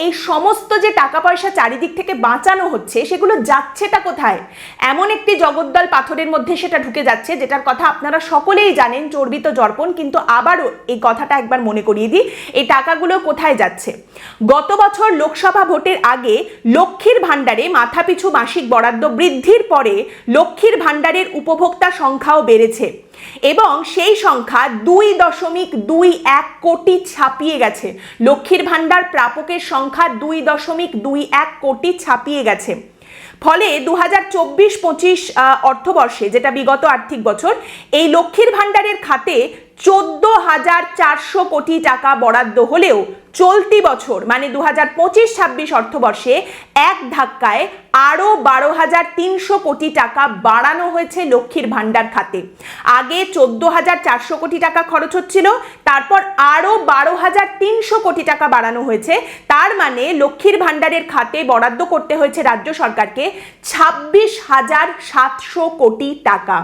এই সমস্ত যে টাকা পয়সা চারিদিক থেকে বাঁচানো হচ্ছে সেগুলো যাচ্ছেটা কোথায়? এমন একটি জগদ্দল পাথরের মধ্যে সেটা ঢুকে যাচ্ছে, যেটার কথা আপনারা সকলেই জানেন, চর্বিত দর্পণ। কিন্তু আবারও এই কথাটা একবার মনে করিয়ে দিই, এই টাকাগুলো কোথায় যাচ্ছে। গত বছর লোকসভা ভোটের আগে লক্ষ্মীর ভাণ্ডারে মাথাপিছু মাসিক বরাদ্দ বৃদ্ধির পরে লক্ষ্মীর ভাণ্ডারের উপভোক্তা সংখ্যাও বেড়েছে এবং সেই সংখ্যা 2.21 কোটি ছাপিয়ে গেছে। লক্ষ্মীর ভাণ্ডার প্রাপকের সংখ্যা 2.21 কোটি ছাপিয়ে গেছে। ফলে 2024-25 অর্থবর্ষে, যেটা বিগত আর্থিক বছর, এই লক্ষ্মীর ভাণ্ডারের খাতে 14,400 কোটি টাকা বরাদ্দ হলেও চলতি বছর মানে 2025-26 অর্থবর্ষে এক ধাক্কায় আরও 12,300 কোটি টাকা বাড়ানো হয়েছে লক্ষ্মীর ভাণ্ডার খাতে। আগে 14,400 কোটি টাকা খরচ হচ্ছিল, তারপর আরও 12,300 কোটি টাকা বাড়ানো হয়েছে। তার মানে লক্ষ্মীর ভাণ্ডারের খাতে বরাদ্দ করতে হয়েছে রাজ্য সরকারকে 26,700 কোটি টাকা।